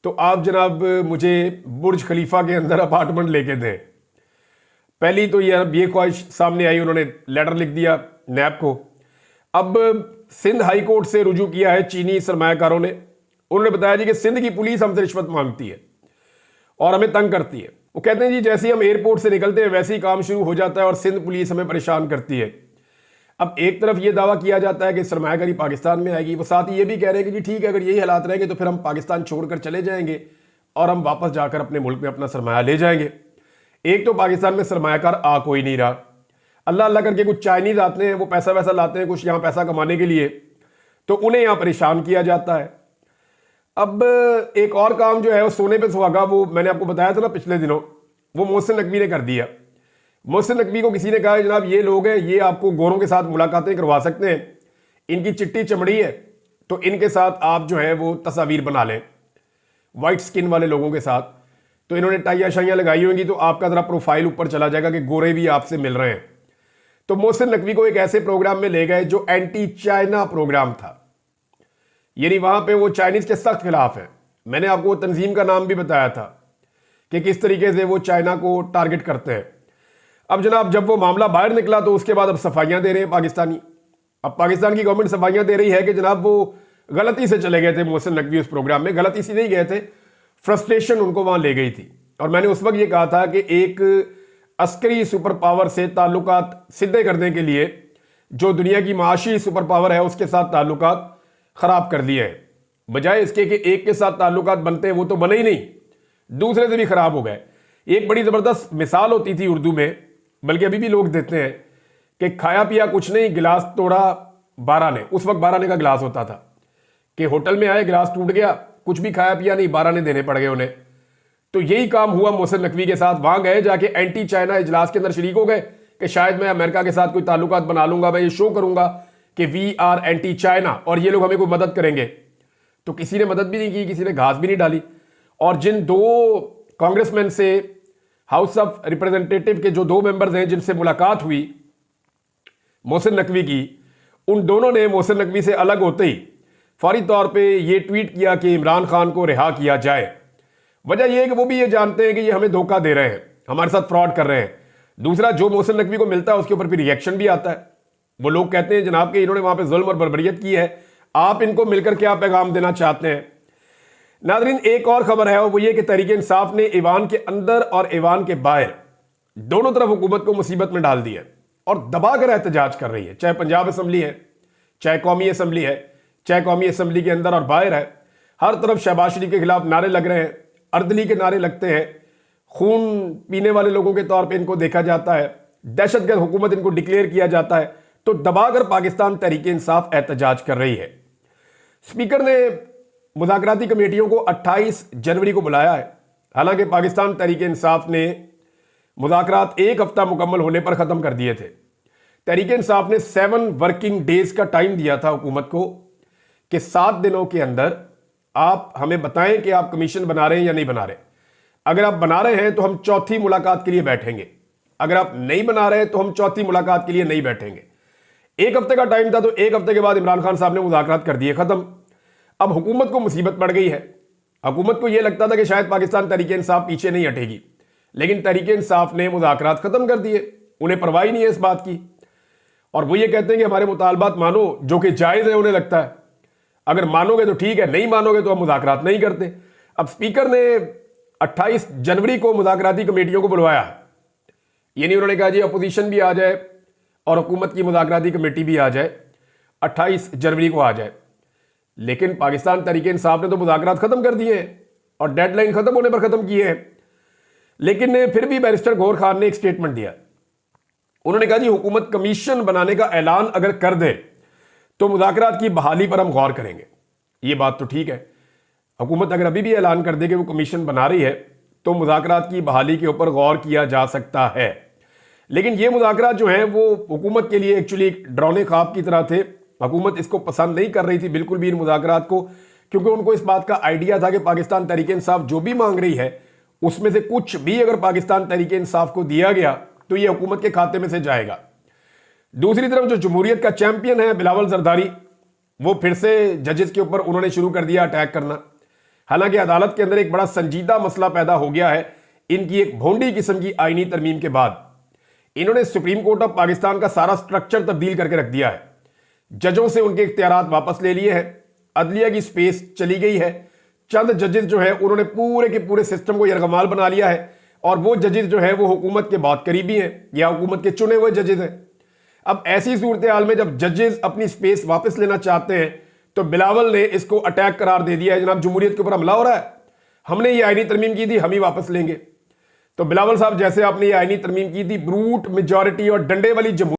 تو آپ جناب مجھے برج خلیفہ کے اندر اپارٹمنٹ لے کے دیں۔ پہلی تو یہ خواہش سامنے آئی، انہوں نے لیٹر لکھ دیا نیب کو۔ اب سندھ ہائی کورٹ سے رجوع کیا ہے چینی سرمایہ کاروں نے، انہوں نے بتایا جی کہ سندھ کی پولیس ہم سے رشوت مانگتی ہے اور ہمیں تنگ کرتی ہے۔ وہ کہتے ہیں جی جیسے ہی ہم ایئرپورٹ سے نکلتے ہیں ویسے ہی کام شروع ہو جاتا ہے اور سندھ پولیس ہمیں پریشان کرتی ہے۔ اب ایک طرف یہ دعویٰ کیا جاتا ہے کہ سرمایہ کاری پاکستان میں آئے گی، وہ ساتھ ہی یہ بھی کہہ رہے ہیں کہ جی ٹھیک ہے اگر یہی حالات رہیں گے تو پھر ہم پاکستان چھوڑ کر چلے جائیں گے اور ہم واپس جا کر اپنے ملک میں اپنا سرمایہ لے جائیں گے۔ ایک تو پاکستان میں سرمایہ کار آ کوئی نہیں رہا، اللہ اللہ کر کے کچھ چائنیز آتے ہیں، وہ پیسہ ویسا لاتے ہیں کچھ یہاں پیسہ کمانے کے لیے، تو انہیں یہاں پریشان کیا جاتا ہے۔ اب ایک اور کام جو ہے وہ سونے پہ سہاگا، وہ میں نے آپ کو بتایا تھا نا پچھلے دنوں، وہ محسن نقوی نے کر دیا۔ محسن نقوی کو کسی نے کہا جناب یہ لوگ ہیں، یہ آپ کو گوروں کے ساتھ ملاقاتیں کروا سکتے ہیں، ان کی چٹی چمڑی ہے تو ان کے ساتھ آپ جو ہے وہ تصاویر بنا لیں وائٹ سکن والے لوگوں کے ساتھ، تو انہوں نے ٹائیاں شائیاں لگائی ہوئیں گی تو آپ کا ذرا پروفائل اوپر چلا جائے گا کہ گورے بھی آپ سے مل رہے ہیں۔ تو محسن نقوی کو ایک ایسے پروگرام میں لے گئے جو اینٹی چائنا پروگرام تھا، یعنی وہاں پہ وہ چائنیز کے سخت خلاف ہیں۔ میں نے آپ کو وہ تنظیم کا نام بھی بتایا تھا کہ کس طریقے سے وہ چائنا کو ٹارگٹ کرتے ہیں۔ اب جناب جب وہ معاملہ باہر نکلا تو اس کے بعد اب صفائیاں دے رہے ہیں پاکستانی۔ اب پاکستان کی گورنمنٹ صفائیاں دے رہی ہے کہ جناب وہ غلطی سے چلے گئے تھے محسن نقوی اس پروگرام میں، غلطی سے نہیں گئے تھے، فرسٹریشن ان کو وہاں لے گئی تھی۔ اور میں نے اس وقت یہ کہا تھا کہ ایک عسکری سپر پاور سے تعلقات سدھے کرنے کے لیے جو دنیا کی معاشی سپر پاور ہے اس کے ساتھ تعلقات خراب کر لیے ہیں، بجائے اس کے کہ ایک کے ساتھ تعلقات بنتے ہیں وہ تو بنے ہی نہیں، دوسرے سے بھی خراب ہو گئے۔ ایک بڑی زبردست مثال ہوتی تھی اردو میں، بلکہ ابھی بھی لوگ دیتے ہیں، کہ کھایا پیا کچھ نہیں گلاس توڑا 12 نے۔ اس وقت 12 نے کا گلاس ہوتا تھا کہ ہوٹل میں آئے گلاس ٹوٹ گیا، کچھ بھی کھایا پیا نہیں، 12 نے دینے پڑ گئے انہیں۔ تو یہی کام ہوا محسن نقوی کے ساتھ، وہاں گئے جا کے اینٹی چائنا اجلاس کے اندر شریک ہو گئے کہ شاید میں امریکہ کے ساتھ کوئی تعلقات بنا لوں گا، میں یہ شو کروں گا کہ وی آر اینٹی چائنا اور یہ لوگ ہمیں کوئی مدد کریں گے۔ تو کسی نے مدد بھی نہیں کی، کسی نے گھاس بھی نہیں ڈالی۔ اور جن 2 کانگریس مین سے ہاؤس آف ریپرزنٹیٹو کے جو 2 ممبرز ہیں جن سے ملاقات ہوئی محسن نقوی کی، ان دونوں نے محسن نقوی سے الگ ہوتے ہی فوری طور پہ یہ ٹویٹ کیا کہ عمران خان کو رہا کیا جائے۔ وجہ یہ ہے کہ وہ بھی یہ جانتے ہیں کہ یہ ہمیں دھوکہ دے رہے ہیں، ہمارے ساتھ فراڈ کر رہے ہیں۔ دوسرا جو محسن نقوی کو ملتا ہے اس کے اوپر پھر ریئیکشن بھی آتا ہے، وہ لوگ کہتے ہیں جناب کہ انہوں نے وہاں پہ ظلم اور بربریت کی ہے، آپ ان کو مل کر کیا پیغام دینا چاہتے ہیں۔ ناظرین ایک اور خبر ہے وہ یہ کہ تحریک انصاف نے ایوان کے اندر اور ایوان کے باہر دونوں طرف حکومت کو مصیبت میں ڈال دیا اور دبا کر احتجاج کر رہی ہے، چاہے پنجاب اسمبلی ہے، چاہے قومی اسمبلی ہے، چاہے قومی اسمبلی کے اندر اور باہر ہے، ہر طرف شہباز شریف کے خلاف نعرے لگ رہے ہیں، اردلی کے نعرے لگتے ہیں، خون پینے والے لوگوں کے طور پہ ان کو دیکھا جاتا ہے، دہشت گرد حکومت ان کو ڈکلیئر کیا جاتا ہے، تو دبا کر پاکستان تحریک انصاف احتجاج کر رہی ہے۔ اسپیکر نے مذاکراتی کمیٹیوں کو 28 جنوری کو بلایا ہے، حالانکہ پاکستان تحریک انصاف نے مذاکرات 1 ہفتہ مکمل ہونے پر ختم کر دیے تھے۔ تحریک انصاف نے 7 ورکنگ ڈیز کا ٹائم دیا تھا حکومت کو کہ 7 دنوں کے اندر آپ ہمیں بتائیں کہ آپ کمیشن بنا رہے ہیں یا نہیں بنا رہے۔ اگر آپ بنا رہے ہیں تو ہم چوتھی ملاقات کے لیے بیٹھیں گے، اگر آپ نہیں بنا رہے تو ہم چوتھی ملاقات کے لیے نہیں بیٹھیں گے۔ 1 ہفتے کا ٹائم تھا تو 1 ہفتے کے بعد عمران خان صاحب نے مذاکرات کر دیے ختم۔ اب حکومت کو مصیبت پڑ گئی ہے، حکومت کو یہ لگتا تھا کہ شاید پاکستان تحریک انصاف پیچھے نہیں ہٹے گی، لیکن تحریک انصاف نے مذاکرات ختم کر دیے، انہیں پرواہ نہیں ہے اس بات کی، اور وہ یہ کہتے ہیں کہ ہمارے مطالبات مانو، جو کہ جائز ہے انہیں لگتا ہے، اگر مانو گے تو ٹھیک ہے، نہیں مانو گے تو ہم مذاکرات نہیں کرتے۔ اب اسپیکر نے 28 جنوری کو مذاکراتی کمیٹیوں کو بلوایا، یعنی انہوں نے کہا جی اپوزیشن بھی آ جائے اور حکومت کی مذاکراتی کمیٹی بھی آ جائے، 28 جنوری کو آ جائے۔ لیکن پاکستان تحریک انصاف نے تو مذاکرات ختم کر دیے ہیں اور ڈیڈ لائن ختم ہونے پر ختم کیے ہیں، لیکن پھر بھی بیرسٹر گور خان نے ایک سٹیٹمنٹ دیا، انہوں نے کہا جی حکومت کمیشن بنانے کا اعلان اگر کر دے تو مذاکرات کی بحالی پر ہم غور کریں گے۔ یہ بات تو ٹھیک ہے، حکومت اگر ابھی بھی اعلان کر دے کہ وہ کمیشن بنا رہی ہے تو مذاکرات کی بحالی کے اوپر غور کیا جا سکتا ہے، لیکن یہ مذاکرات جو ہیں وہ حکومت کے لیے ایکچولی ایک ڈراؤنے خواب کی طرح تھے۔ حکومت اس کو پسند نہیں کر رہی تھی بالکل بھی ان مذاکرات کو، کیونکہ ان کو اس بات کا آئیڈیا تھا کہ پاکستان تحریک انصاف جو بھی مانگ رہی ہے اس میں سے کچھ بھی اگر پاکستان تحریک انصاف کو دیا گیا تو یہ حکومت کے کھاتے میں سے جائے گا۔ دوسری طرف جو جمہوریت کا چیمپئن ہے بلاول زرداری، وہ پھر سے ججز کے اوپر انہوں نے شروع کر دیا اٹیک کرنا، حالانکہ عدالت کے اندر ایک بڑا سنجیدہ مسئلہ پیدا ہو گیا ہے ان کی ایک بھونڈی قسم کی آئینی ترمیم کے بعد۔ انہوں نے سپریم کورٹ آف پاکستان کا سارا سٹرکچر تبدیل کر کے رکھ دیا ہے، ججوں سے ان کے اختیارات واپس لے لیے ہیں، عدلیہ کی سپیس چلی گئی ہے، چند ججز جو ہے انہوں نے پورے کے پورے سسٹم کو یرغمال بنا لیا ہے، اور وہ ججز جو ہے وہ حکومت کے بہت قریبی ہیں یا حکومت کے چنے ہوئے ججز ہیں۔ اب ایسی صورتحال میں جب ججز اپنی سپیس واپس لینا چاہتے ہیں تو بلاول نے اس کو اٹیک قرار دے دیا ہے، جناب جمہوریت کے اوپر حملہ ہو رہا ہے، ہم نے یہ آئینی ترمیم کی تھی، ہم ہی واپس لیں گے۔ تو بلاول صاحب، جیسے آپ نے یہ آئینی ترمیم کی تھی، بروٹ میجورٹی اور ڈنڈے والی جمہوریت